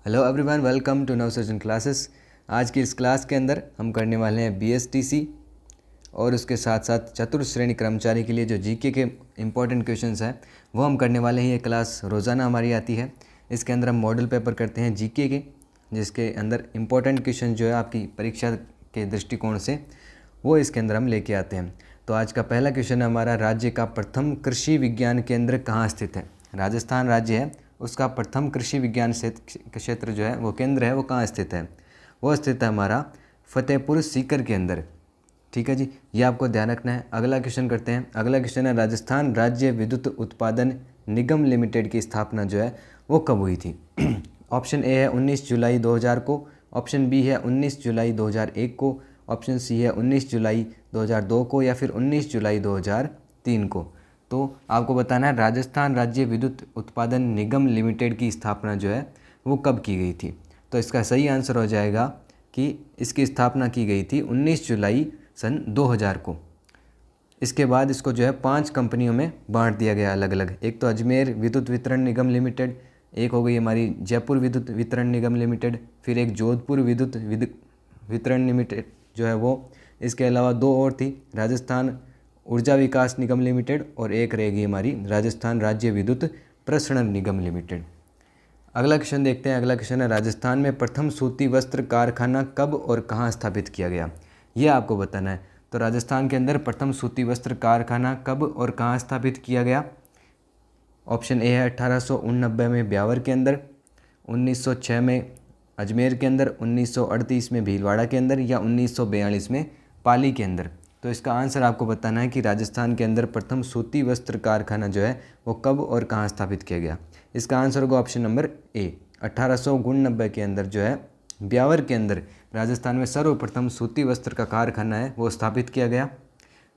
Hello everyone, welcome to Navsrijan classes. आज की इस क्लास के अंदर हम करने वाले हैं बीएसटीसी और उसके साथ साथ चतुर्थ श्रेणी कर्मचारी के लिए जो जीके के इम्पोर्टेंट क्वेश्चंस हैं वो हम करने वाले हैं। ये क्लास रोज़ाना हमारी आती है। इसके अंदर हम मॉडल पेपर करते हैं जीके के, जिसके अंदर इम्पोर्टेंट क्वेश्चन जो है आपकी परीक्षा के दृष्टिकोण से वो इसके अंदर हम लेके आते हैं। तो आज का पहला क्वेश्चन है हमारा, राज्य का प्रथम कृषि विज्ञान केंद्र कहाँ स्थित है। राजस्थान राज्य है, उसका प्रथम कृषि विज्ञान क्षेत्र जो है वो केंद्र है वो कहाँ स्थित है। वो स्थित है हमारा फतेहपुर सीकर के अंदर। ठीक है जी, ये आपको ध्यान रखना है। अगला क्वेश्चन करते हैं। अगला क्वेश्चन है, राजस्थान राज्य विद्युत उत्पादन निगम लिमिटेड की स्थापना जो है वो कब हुई थी। ऑप्शन ए है 19 जुलाई 2000 को, ऑप्शन बी है 19 जुलाई 2001 को, ऑप्शन सी है 19 जुलाई 2002 को, या फिर 19 जुलाई 2003 को। तो आपको बताना है राजस्थान राज्य विद्युत उत्पादन निगम लिमिटेड की स्थापना जो है वो कब की गई थी। तो इसका सही आंसर हो जाएगा कि इसकी स्थापना की गई थी 19 जुलाई सन 2000 को। इसके बाद इसको जो है 5 कंपनियों में बांट दिया गया अलग अलग। एक तो अजमेर विद्युत वितरण निगम लिमिटेड, एक हो गई हमारी जयपुर विद्युत वितरण निगम लिमिटेड, फिर एक जोधपुर विद्युत वितरण लिमिटेड जो है वो। इसके अलावा 2 और थी, राजस्थान ऊर्जा विकास निगम लिमिटेड, और एक रहेगी हमारी राजस्थान राज्य विद्युत प्रसरण निगम लिमिटेड। अगला क्वेश्चन देखते हैं। अगला क्वेश्चन है, राजस्थान में प्रथम सूती वस्त्र कारखाना कब और कहाँ स्थापित किया गया। ये आपको बताना है। तो राजस्थान के अंदर प्रथम सूती वस्त्र कारखाना कब और कहाँ स्थापित किया गया। ऑप्शन ए है 1889 में ब्यावर के अंदर, 1906 में अजमेर के अंदर, 1938 में भीलवाड़ा के अंदर, या 1942 में पाली के अंदर। तो इसका आंसर आपको बताना है कि राजस्थान के अंदर प्रथम सूती वस्त्र कारखाना जो है वो कब और कहाँ स्थापित किया गया। इसका आंसर होगा ऑप्शन नंबर ए, 1889 के अंदर जो है ब्यावर के अंदर राजस्थान में सर्वप्रथम सूती वस्त्र का कारखाना है वो स्थापित किया गया।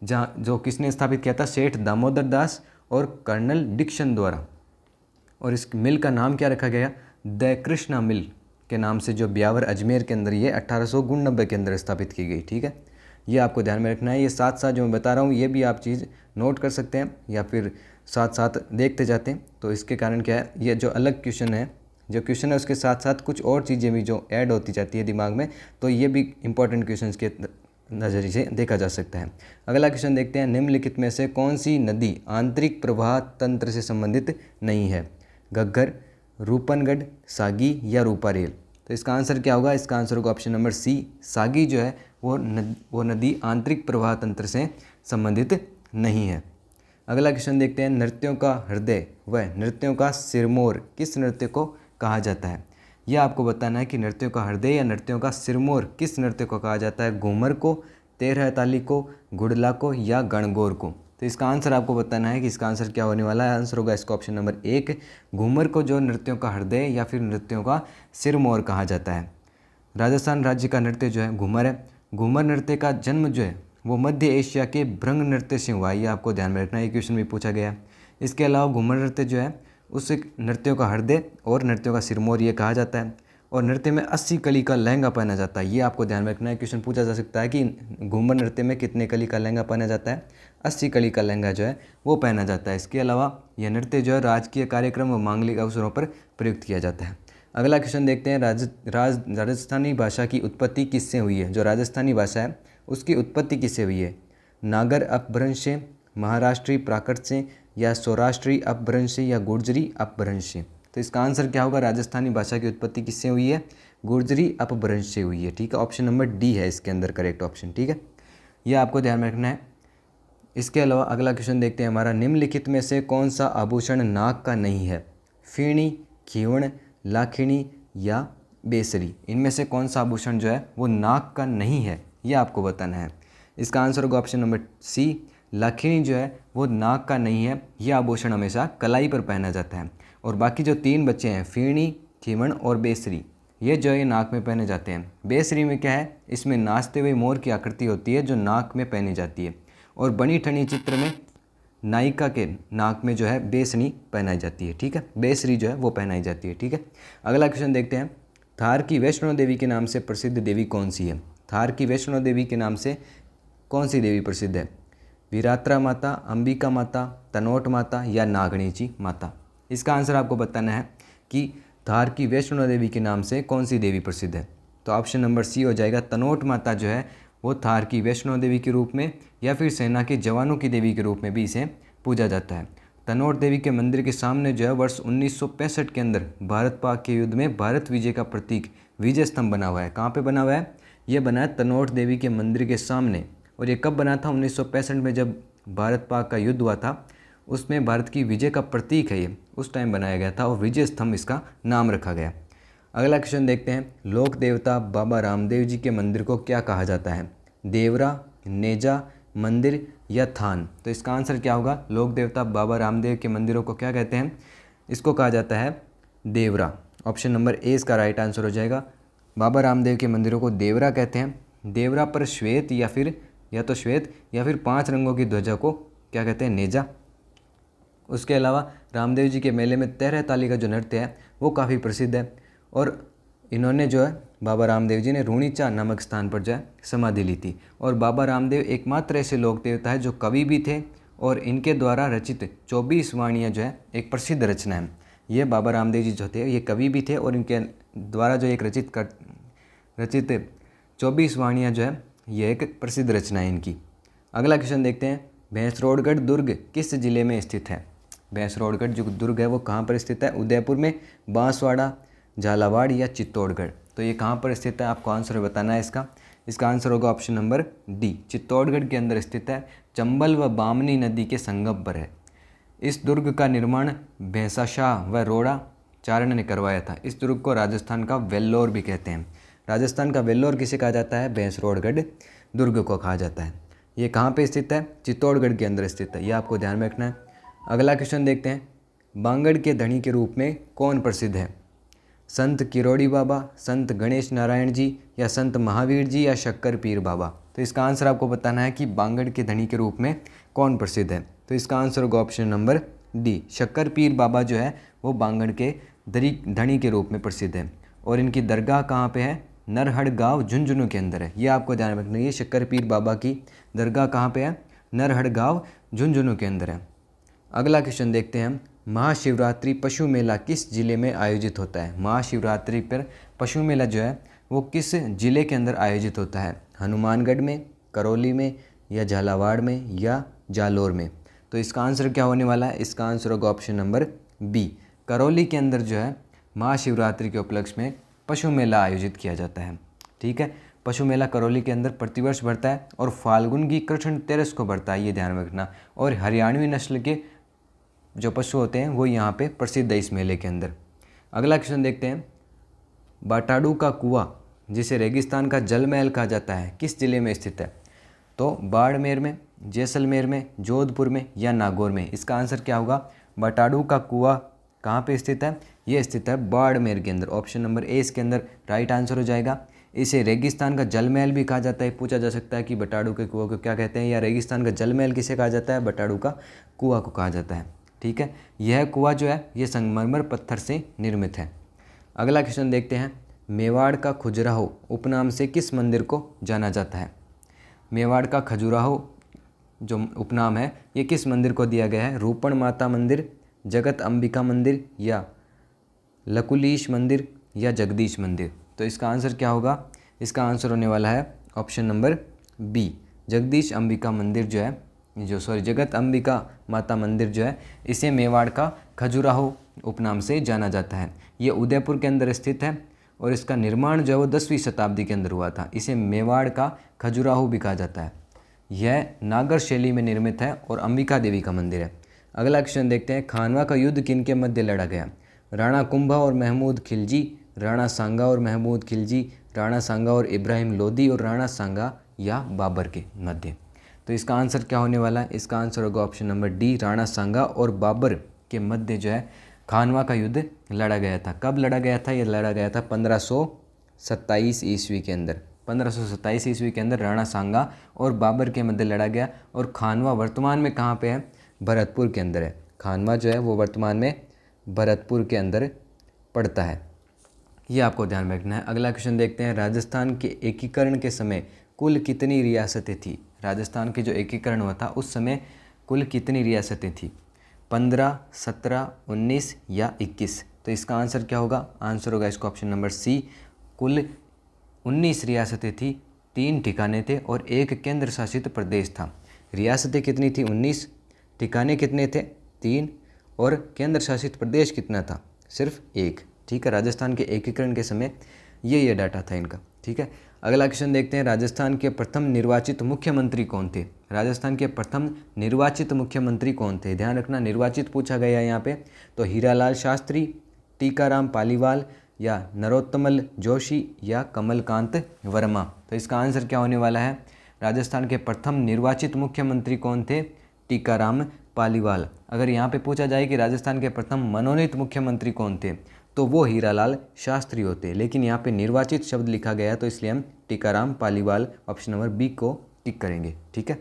जहाँ जो किसने स्थापित किया था, सेठ दामोदर दास और कर्नल डिक्सन द्वारा। और इस मिल का नाम क्या रखा गया, द कृष्णा मिल के नाम से, जो ब्यावर अजमेर के अंदर ये 1889 के अंदर स्थापित की गई। ठीक है, ये आपको ध्यान में रखना है। ये साथ साथ जो मैं बता रहा हूँ ये भी आप चीज़ नोट कर सकते हैं या फिर साथ साथ देखते जाते हैं। तो इसके कारण क्या है, ये जो अलग क्वेश्चन है, जो क्वेश्चन है उसके साथ साथ कुछ और चीज़ें भी जो ऐड होती जाती है दिमाग में, तो ये भी इंपॉर्टेंट क्वेश्चन के नज़रिए से देखा जा सकता है। अगला क्वेश्चन देखते हैं, निम्नलिखित में से कौन सी नदी आंतरिक प्रवाह तंत्र से संबंधित नहीं है। घग्गर, रूपनगढ़, सागी या रूपारेल। तो इसका आंसर क्या होगा, इसका आंसर होगा ऑप्शन नंबर सी, सागी जो है वो नदी आंतरिक प्रवाह तंत्र से संबंधित नहीं है। अगला क्वेश्चन देखते हैं, नृत्यों का हृदय व नृत्यों का सिरमौर किस नृत्य को कहा जाता है। यह आपको बताना है कि नृत्यों का हृदय या नृत्यों का सिरमौर किस नृत्य को कहा जाता है। घूमर को, तेरह ताली को, गुड़ला को, या गणगौर को। तो इसका आंसर आपको बताना है कि इसका आंसर क्या होने वाला है। आंसर होगा इसका ऑप्शन नंबर 1, घूमर को जो नृत्यों का हृदय या फिर नृत्यों का सिरमौर कहा जाता है। राजस्थान राज्य का नृत्य जो है घूमर है। घूमर नृत्य का जन्म जो है वो मध्य एशिया के भ्रंग नृत्य से हुआ है। ये आपको ध्यान में रखना है, ये क्वेश्चन भी पूछा गया है। इसके अलावा घूमर नृत्य जो है उस नृत्यों का हृदय और नृत्यों का सिरमौर ये कहा जाता है। और नृत्य में 80 कली का लहंगा पहना जाता है। ये आपको ध्यान में रखना है। क्वेश्चन पूछा जा सकता है कि घूमर नृत्य में कितने कली का लहंगा पहना जाता है। 80 कली का लहंगा जो है वो पहना जाता है। इसके अलावा यह नृत्य जो है राजकीय कार्यक्रम व मांगलिक अवसरों पर प्रयुक्त किया जाता है। अगला क्वेश्चन देखते हैं, राजस्थानी भाषा की उत्पत्ति किससे हुई है। जो राजस्थानी भाषा है उसकी उत्पत्ति किससे हुई है। नागर अपभ्रंश से, महाराष्ट्री प्राकृत से, या सौराष्ट्री अपभ्रंश से, या गुर्जरी अपभ्रंश से। तो इसका आंसर क्या होगा, राजस्थानी भाषा की उत्पत्ति किससे हुई है, गुर्जरी अपभ्रंश से हुई है। ठीक है, ऑप्शन नंबर डी है इसके अंदर करेक्ट ऑप्शन। ठीक है, यह आपको ध्यान में रखना है। इसके अलावा अगला क्वेश्चन देखते हैं हमारा, निम्नलिखित में से कौन सा आभूषण नाक का नहीं है। फीणी, खीवण, लाखिणी या बेसरी। इनमें से कौन सा आभूषण जो है वो नाक का नहीं है, यह आपको बताना है। इसका आंसर होगा ऑप्शन नंबर सी, लाखिणी जो है वो नाक का नहीं है। यह आभूषण हमेशा कलाई पर पहना जाता है। और बाकी जो 3 बच्चे हैं, फीणी, खीवण और बेसरी, ये जो है नाक में पहने जाते हैं। बेसरी में क्या है, इसमें नाचते हुए मोर की आकृति होती है जो नाक में पहनी जाती है। और बनी ठनी चित्र में नायिका के नाक में जो है बेसनी पहनाई जाती है। ठीक है, बेसरी जो है वो पहनाई जाती है। ठीक है, अगला क्वेश्चन देखते हैं, थार की वैष्णो देवी के नाम से प्रसिद्ध देवी कौन सी है। थार की वैष्णो देवी के नाम से कौन सी देवी प्रसिद्ध है। वीरात्रा माता, अंबिका माता, तनोट माता, या नागणेची माता। इसका आंसर आपको बताना है कि धार की वैष्णो देवी के नाम से कौन सी देवी प्रसिद्ध है? तो ऑप्शन नंबर सी हो जाएगा। तनोट माता जो है वो धार की वैष्णो देवी के रूप में या फिर सेना के जवानों की देवी के रूप में भी इसे पूजा जाता है। तनोट देवी के मंदिर के सामने जो है वर्ष 1965 के अंदर भारत पाक के युद्ध में भारत विजय का प्रतीक विजय स्तंभ बना हुआ है। कहाँ पे बना हुआ है? ये बना है तनोट देवी के मंदिर के सामने। और ये कब बना था? 1965 में, जब भारत पाक का युद्ध हुआ था, उसमें भारत की विजय का प्रतीक है ये, उस टाइम बनाया गया था और विजय स्तंभ इसका नाम रखा गया। अगला क्वेश्चन देखते हैं। लोक देवता बाबा रामदेव जी के मंदिर को क्या कहा जाता है? देवरा, नेजा, मंदिर या थान? तो इसका आंसर क्या होगा? लोक देवता बाबा रामदेव के मंदिरों को क्या कहते हैं? इसको कहा जाता है देवरा। ऑप्शन नंबर ए इसका राइट आंसर हो जाएगा। बाबा रामदेव के मंदिरों को देवरा कहते हैं। देवरा पर श्वेत या तो श्वेत या फिर 5 रंगों की ध्वजा को क्या कहते हैं? नेजा। उसके अलावा रामदेव जी के मेले में तेरह ताली का जो नृत्य है वो काफ़ी प्रसिद्ध है। और इन्होंने जो है बाबा रामदेव जी ने रूणीचा नामक स्थान पर जो है समाधि ली थी। और बाबा रामदेव एकमात्र ऐसे लोक देवता है जो कवि भी थे और इनके द्वारा रचित 24 वाणियाँ जो है एक प्रसिद्ध रचना है। ये बाबा रामदेव जी जो थे ये कवि भी थे और इनके द्वारा जो एक रचित 24 वाणियाँ जो है ये एक प्रसिद्ध रचना है इनकी। अगला क्वेश्चन देखते हैं। भैंसरोडगढ़ दुर्ग किस जिले में स्थित है? भैंसरोडगढ़ जो दुर्ग है वो कहाँ पर स्थित है? उदयपुर में, बांसवाड़ा, झालावाड़ या चित्तौड़गढ़? तो ये कहाँ पर स्थित है? आपको आंसर बताना है इसका। इसका आंसर होगा ऑप्शन नंबर डी, चित्तौड़गढ़ के अंदर स्थित है। चंबल व बामनी नदी के संगम पर है। इस दुर्ग का निर्माण भैंसाशाह व रोड़ा चारण ने करवाया था। इस दुर्ग को राजस्थान का वेल्लोर भी कहते हैं। राजस्थान का वेल्लोर किसे कहा जाता है? भैंसरोडगढ़ दुर्ग को कहा जाता है। ये कहाँ पे स्थित है? चित्तौड़गढ़ के अंदर स्थित है। ये आपको ध्यान में रखना है। अगला क्वेश्चन देखते हैं। बांगड़ के धनी के रूप में कौन प्रसिद्ध है? संत किरोड़ी बाबा, संत गणेश नारायण जी या संत महावीर जी या शक्कर पीर बाबा? तो इसका आंसर आपको बताना है कि बांगड़ के धनी के रूप में कौन प्रसिद्ध है। तो इसका आंसर होगा ऑप्शन नंबर डी, शक्कर पीर बाबा जो है वो बांगड़ के धनी के रूप में प्रसिद्ध है। और इनकी दरगाह कहाँ पे है? नरहड़गांव झुंझुनू के अंदर है। ये आपको ध्यान रखना है। ये शक्कर पीर बाबा की दरगाह कहाँ पे है? नरहड़गांव झुंझुनू के अंदर है। अगला क्वेश्चन देखते हैं हम। महाशिवरात्रि पशु मेला किस जिले में आयोजित होता है? महाशिवरात्रि पर पशु मेला जो है वो किस जिले के अंदर आयोजित होता है? हनुमानगढ़ में, करौली में या झालावाड़ में या जालोर में? तो इसका आंसर क्या होने वाला है? इसका आंसर होगा ऑप्शन नंबर बी, करौली के अंदर जो है महाशिवरात्रि के उपलक्ष्य में पशु मेला आयोजित किया जाता है। ठीक है, पशु मेला करौली के अंदर प्रतिवर्ष बढ़ता है और फाल्गुन की कृष्ण तेरस को बढ़ता है, ये ध्यान में रखना। और हरियाणवी नस्ल के जो पशु होते हैं वो यहाँ पे प्रसिद्ध है इस मेले के अंदर। अगला क्वेश्चन देखते हैं। बाटाडू का कुआं जिसे रेगिस्तान का जल महल कहा जाता है किस जिले में स्थित है? तो बाड़मेर में, जैसलमेर में, जोधपुर में या नागौर में? इसका आंसर क्या होगा? बाटाडू का कुआं कहाँ पे स्थित है? ये स्थित है बाड़मेर के अंदर। ऑप्शन नंबर ए इसके अंदर राइट आंसर हो जाएगा। इसे रेगिस्तान का जल महल भी कहा जाता है। पूछा जा सकता है कि बाटाडू के कुआं को क्या कहते हैं, या रेगिस्तान का जल महल किसे कहा जाता है? बाटाडू का कुआं को कहा जाता है। ठीक है, यह कुआं जो है ये संगमरमर पत्थर से निर्मित है। अगला क्वेश्चन देखते हैं। मेवाड़ का खजुराहो उपनाम से किस मंदिर को जाना जाता है? मेवाड़ का खजुराहो जो उपनाम है ये किस मंदिर को दिया गया है? रूपण माता मंदिर, जगत अंबिका मंदिर या लकुलीश मंदिर या जगदीश मंदिर? तो इसका आंसर क्या होगा? इसका आंसर होने वाला है option number B, Jagdish Ambika मंदिर जो है जगत अंबिका माता मंदिर जो है इसे मेवाड़ का खजुराहो उपनाम से जाना जाता है। ये उदयपुर के अंदर स्थित है और इसका निर्माण जो है वो 10वीं शताब्दी के अंदर हुआ था। इसे मेवाड़ का खजुराहो भी कहा जाता है। यह नागर शैली में निर्मित है और अंबिका देवी का मंदिर है। अगला क्वेश्चन देखते हैं। खानवा का युद्ध किन के मध्य लड़ा गया? राणा कुंभा और महमूद खिलजी, राणा सांगा और महमूद खिलजी, राणा सांगा और इब्राहिम लोदी और राणा सांगा या बाबर के मध्य? तो इसका आंसर क्या होने वाला है? इसका आंसर होगा ऑप्शन नंबर डी, राणा सांगा और बाबर के मध्य जो है खानवा का युद्ध लड़ा गया था। कब लड़ा गया था? ये लड़ा गया था 1527 ईस्वी के अंदर। 1527 ईस्वी के अंदर राणा सांगा और बाबर के मध्य लड़ा गया। और खानवा वर्तमान में कहाँ पे है? भरतपुर के अंदर है। खानवा जो है वो वर्तमान में भरतपुर के अंदर पड़ता है। ये आपको ध्यान में रखना है। अगला क्वेश्चन देखते हैं। राजस्थान के एकीकरण के समय कुल कितनी रियासतें थी? राजस्थान के जो एकीकरण हुआ था उस समय कुल कितनी रियासतें थी? 15, 17, 19 या 21? तो इसका आंसर क्या होगा? आंसर होगा इसका ऑप्शन नंबर सी। कुल 19 रियासतें थी, 3 ठिकाने थे और 1 केंद्र शासित प्रदेश था। रियासतें कितनी थी? 19, ठिकाने कितने थे? 3, और केंद्र शासित प्रदेश कितना था? सिर्फ 1। ठीक है, राजस्थान के एकीकरण के समय ये डाटा था इनका। ठीक है, अगला क्वेश्चन देखते हैं। राजस्थान के प्रथम निर्वाचित मुख्यमंत्री कौन थे? राजस्थान के प्रथम निर्वाचित मुख्यमंत्री कौन थे? ध्यान रखना, निर्वाचित पूछा गया है यहाँ पे। तो हीरालाल शास्त्री, टीकाराम पालीवाल, या नरोत्तमल जोशी, या कमलकांत वर्मा। तो इसका आंसर क्या होने वाला है? राजस्थान के प्रथम निर्वाचित मुख्यमंत्री कौन थे? टीकाराम पालीवाल। अगर यहाँ पे पूछा जाए कि राजस्थान के प्रथम मनोनीत मुख्यमंत्री कौन थे, तो वो हीरालाल शास्त्री होते, लेकिन यहाँ पे निर्वाचित शब्द लिखा गया है, तो इसलिए हम Tikaram Paliwal option number B को टिक करेंगे। ठीक है,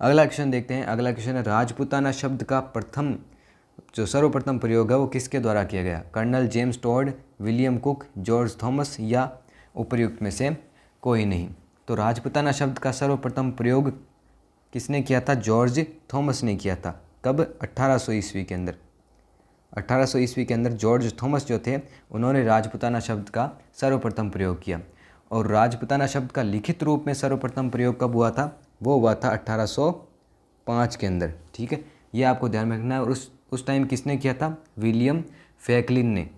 अगला क्वेश्चन देखते हैं। अगला क्वेश्चन है, राजपूताना शब्द का जो सर्वप्रथम प्रयोग है वो किसके द्वारा किया गया? Colonel James Tod, William Cook, George Thomas, या उपर्युक्त में से कोई नहीं। तो राजपूताना शब्द का सर्वप्रथम प्रयोग किसने किया था? जॉर्ज थॉमस ने किया था। कब? 1800 ईस्वी के अंदर। 1800 ईस्वी के अंदर जॉर्ज थॉमस जो थे, उन्होंने राजपूताना शब्द का सर्वप्रथम प्रयोग किया। और राजपूताना शब्द का लिखित रूप में सर्वप्रथम प्रयोग कब हुआ था? वो हुआ था 1805 के अंदर। ठीक है, ये आपको ध्यान में रखना है। और उस टाइम किसने किया था? विलियम फैकलिन ने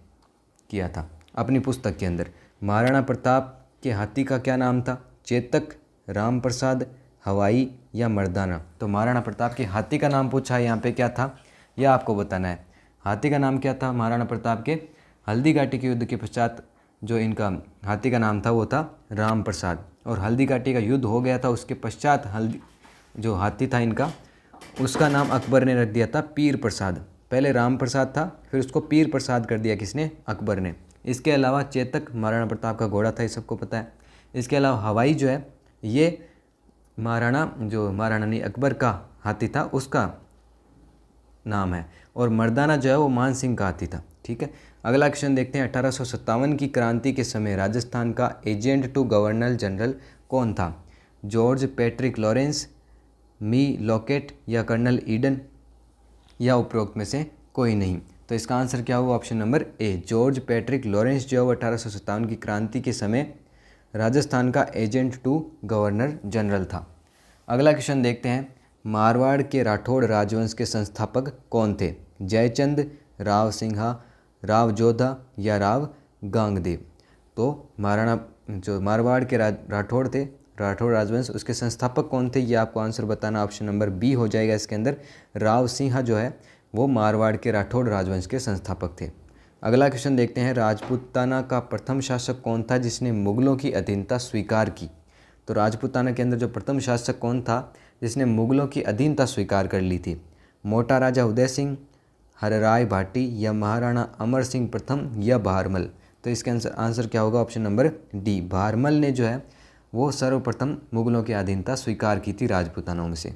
किया था अपनी पुस्तक के अंदर। महाराणा प्रताप के हाथी का क्या नाम था? चेतक, राम प्रसाद, हवाई, या मर्दाना। तो महाराणा प्रताप के हाथी का नाम पूछा है यहाँ पे, क्या था यह आपको बताना है। हाथी का नाम क्या था महाराणा प्रताप के? हल्दी घाटी के युद्ध के पश्चात जो इनका हाथी का नाम था वो था राम प्रसाद। और हल्दी घाटी का युद्ध हो गया था, उसके पश्चात जो हाथी था इनका, उसका नाम अकबर ने रख दिया था पीर प्रसाद। पहले राम प्रसाद था, फिर उसको पीर प्रसाद कर दिया किसने? अकबर ने। इसके अलावा चेतक महाराणा प्रताप का घोड़ा था, ये सबको पता है। इसके अलावा हवाई जो है ये महाराणा नहीं अकबर का हाथी था, उसका नाम है। और मर्दाना जो है वो मान सिंह का हाथी था। ठीक है, अगला क्वेश्चन देखते हैं। 1857 की क्रांति के समय राजस्थान का एजेंट टू गवर्नर जनरल कौन था? जॉर्ज पैट्रिक लॉरेंस, मी लॉकेट, या कर्नल ईडन, या उपरोक्त में से कोई नहीं। तो इसका आंसर क्या हुआ? Option number A, George Patrick Lawrence जो है वो 1857 की क्रांति के समय राजस्थान का एजेंट टू गवर्नर जनरल था। अगला क्वेश्चन देखते हैं। मारवाड़ के राठौड़ राजवंश के संस्थापक कौन थे? जयचंद, राव सिंहा, राव जोधा, या राव गांगदेव। तो मारवाड़ के राठौड़ थे, राठौड़ राजवंश, उसके संस्थापक कौन थे? ये आपको आंसर बताना। ऑप्शन नंबर बी हो जाएगा इसके अंदर। राव सिंहा जो है वो मारवाड़ के राठौड़ राजवंश के संस्थापक थे। अगला क्वेश्चन देखते हैं। राजपूताना का प्रथम शासक कौन था जिसने मुगलों की अधीनता स्वीकार की? तो राजपूताना के अंदर जो प्रथम शासक कौन था जिसने मुगलों की अधीनता स्वीकार कर ली थी? मोटा राजा उदय सिंह, हरराय भाटी, या महाराणा अमर सिंह प्रथम, या भारमल। तो इसके आंसर क्या होगा? ऑप्शन नंबर डी, भारमल ने जो है वो सर्वप्रथम मुगलों की अधीनता स्वीकार की थी राजपूतानों में से।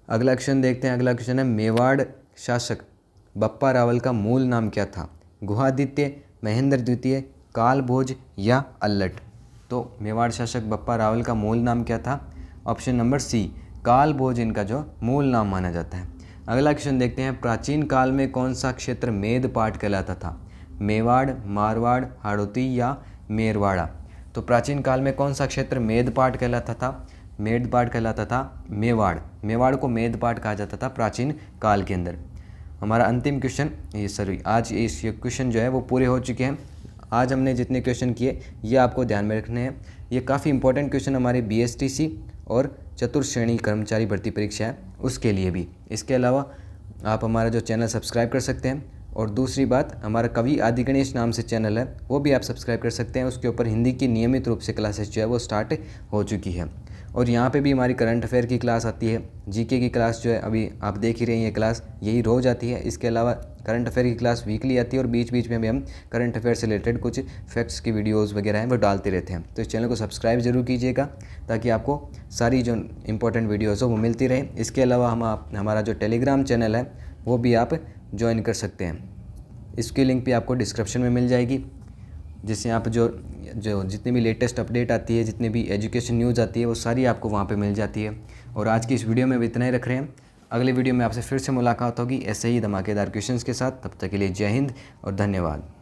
अगला क्वेश्चन देखते हैं। अगला क्वेश्चन है, मेवाड़ शासक बप्पा रावल का मूल नाम क्या था? गुहादित्य, महेंद्र द्वितीय, कालभोज, या अल्लट। तो मेवाड़ शासक बप्पा रावल का मूल नाम क्या था? ऑप्शन नंबर सी, कालभोज इनका जो मूल नाम माना जाता है। अगला क्वेश्चन देखते हैं। प्राचीन काल में कौन सा क्षेत्र मेदपाट कहलाता था? मेवाड़, मारवाड़, हाड़ौती, या मेरवाड़ा। तो प्राचीन काल में कौन सा क्षेत्र मेदपाट कहलाता था? मेदपाट कहलाता था मेवाड़। मेवाड़ को मेदपाट कहा जाता था प्राचीन काल के अंदर। हमारा अंतिम क्वेश्चन आज इस क्वेश्चन जो है वो पूरे हो चुके हैं। आज हमने जितने क्वेश्चन किए ये आपको ध्यान में रखने हैं। ये काफ़ी इंपॉर्टेंट क्वेश्चन हमारे BSTC और चतुर्थ श्रेणी कर्मचारी भर्ती परीक्षा है उसके लिए भी। इसके अलावा आप हमारा जो चैनल सब्सक्राइब कर सकते हैं। और दूसरी बात, हमारा कवि आदि गणेश नाम से चैनल है, वो भी आप सब्सक्राइब कर सकते हैं। उसके ऊपर हिंदी की नियमित रूप से क्लासेस जो है वो स्टार्ट हो चुकी है। और यहाँ पे भी हमारी करंट अफेयर की क्लास आती है, GK की क्लास जो है अभी आप देख ही रहे हैं, ये क्लास यही रोज़ आती है। इसके अलावा करंट अफेयर की क्लास वीकली आती है और बीच बीच में भी हम करंट अफेयर से रिलेटेड कुछ फैक्ट्स की वीडियोज़ वगैरह हैं वो डालते रहते हैं। तो इस चैनल को सब्सक्राइब जरूर कीजिएगा ताकि आपको सारी जो इंपॉर्टेंट वीडियोज़ हो वो मिलती रहे। इसके अलावा हमारा जो टेलीग्राम चैनल है वो भी आप ज्वाइन कर सकते हैं। इसकी लिंक भी आपको डिस्क्रिप्शन में मिल जाएगी, जिससे आप जो जितनी भी लेटेस्ट अपडेट आती है, जितनी भी एजुकेशन न्यूज़ आती है वो सारी आपको वहाँ पे मिल जाती है। और आज की इस वीडियो में भी इतना ही रख रहे हैं। अगले वीडियो में आपसे फिर से मुलाकात होगी ऐसे ही धमाकेदार क्वेश्चंस के साथ। तब तक के लिए जय हिंद और धन्यवाद।